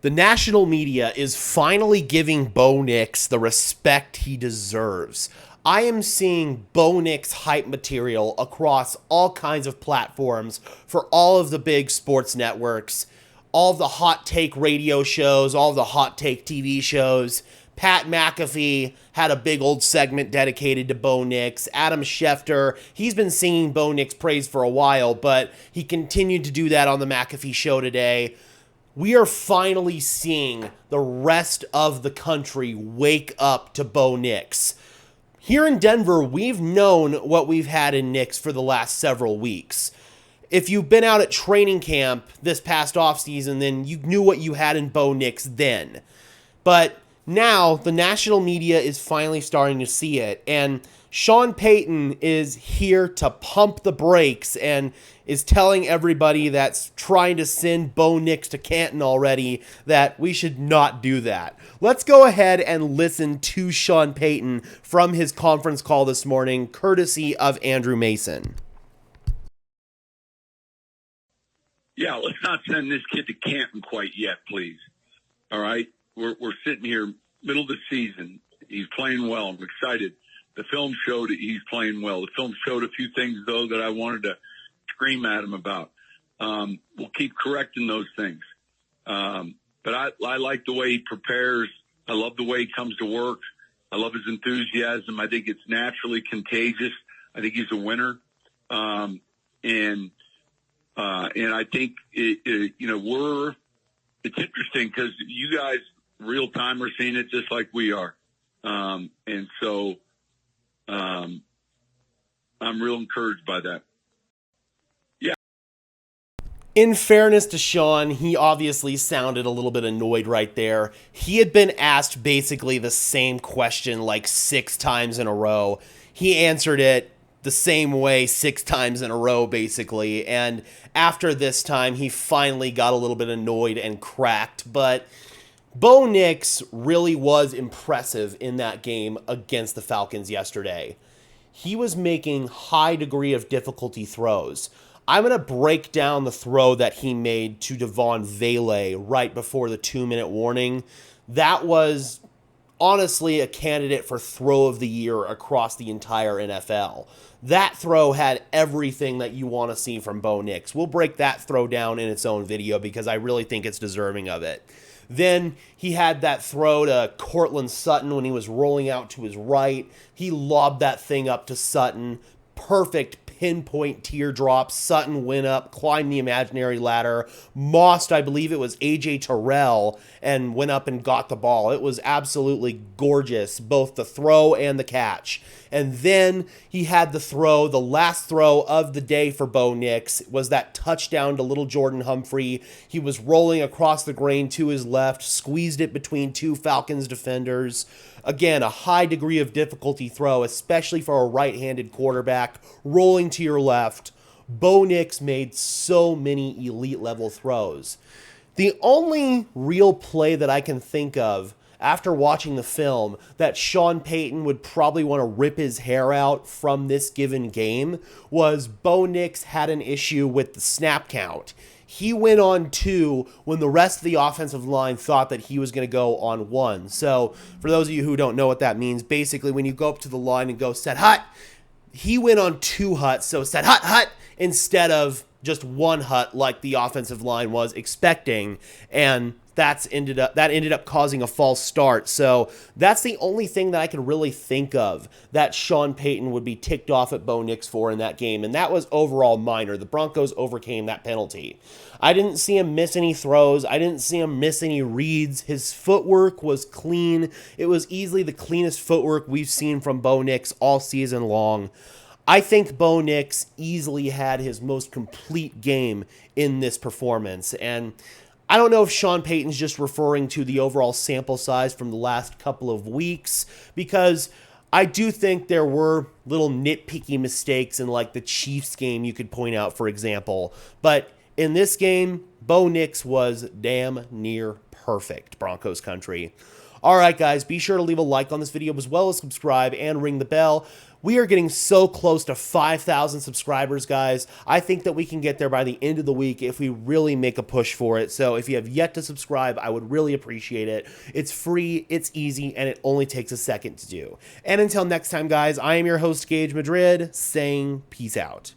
The national media is finally giving Bo Nix the respect he deserves. I am seeing Bo Nix hype material across all kinds of platforms for all of the big sports networks, all of the hot take radio shows, all of the hot take TV shows. Pat McAfee had a big old segment dedicated to Bo Nix. Adam Schefter, he's been singing Bo Nix praise for a while, but he continued to do that on the McAfee show today. We are finally seeing the rest of the country wake up to Bo Nix. Here in Denver, we've known what we've had in Nix for the last several weeks. If you've been out at training camp this past offseason, then you knew what you had in Bo Nix then. But now the national media is finally starting to see it, and Sean Payton is here to pump the brakes and is telling everybody that's trying to send Bo Nix to Canton already that we should not do that. Let's go ahead and listen to Sean Payton from his conference call this morning, courtesy of Andrew Mason. Yeah, let's not send this kid to Canton quite yet, please. All right? We're sitting here middle of the season. He's playing well. I'm excited. The film showed he's playing well. The film showed a few things, though, that I wanted to scream at him about. We'll keep correcting those things. But I like the way he prepares. I love the way he comes to work. I love his enthusiasm. I think it's naturally contagious. I think he's a winner. And I think, it's interesting because you guys real time are seeing it just like we are. And so I'm real encouraged by that. Yeah. In fairness to Sean, he obviously sounded a little bit annoyed right there. He had been asked basically the same question like 6 times in a row. He answered it the same way 6 times in a row, basically. And after this time, he finally got a little bit annoyed and cracked. But Bo Nix really was impressive in that game against the Falcons yesterday. He was making high degree of difficulty throws. I'm going to break down the throw that he made to Devon Vele right before the 2-minute warning. That was honestly a candidate for throw of the year across the entire NFL. That throw had everything that you want to see from Bo Nix. We'll break that throw down in its own video because I really think it's deserving of it. Then he had that throw to Cortland Sutton when he was rolling out to his right. He lobbed that thing up to Sutton. Perfect pinpoint teardrop. Sutton went up, climbed the imaginary ladder, mossed, I believe it was A.J. Terrell, and went up and got the ball. It was absolutely gorgeous, both the throw and the catch. And then he had the throw, the last throw of the day for Bo Nix was that touchdown to little Jordan Humphrey. He was rolling across the grain to his left, squeezed it between 2 Falcons defenders. Again, a high degree of difficulty throw, especially for a right-handed quarterback, rolling to your left. Bo Nix made so many elite-level throws. The only real play that I can think of after watching the film that Sean Payton would probably want to rip his hair out from this given game was Bo Nix had an issue with the snap count. He went on 2 when the rest of the offensive line thought that he was going to go on 1. So for those of you who don't know what that means, basically when you go up to the line and go set hut, he went on 2 huts, so set hut instead of just 1 hut like the offensive line was expecting, and that ended up causing a false start. So that's the only thing that I can really think of that Sean Payton would be ticked off at Bo Nix for in that game, and that was overall minor. The Broncos overcame that penalty. I didn't see him miss any throws. I didn't see him miss any reads. His footwork was clean. It was easily the cleanest footwork we've seen from Bo Nix all season long. I think Bo Nix easily had his most complete game in this performance, and I don't know if Sean Payton's just referring to the overall sample size from the last couple of weeks, because I do think there were little nitpicky mistakes in like the Chiefs game you could point out, for example. But in this game, Bo Nix was damn near perfect, Broncos country. All right, guys, be sure to leave a like on this video as well as subscribe and ring the bell. We are getting so close to 5,000 subscribers, guys. I think that we can get there by the end of the week if we really make a push for it. So if you have yet to subscribe, I would really appreciate it. It's free, it's easy, and it only takes a second to do. And until next time, guys, I am your host, Gage Madrid, saying peace out.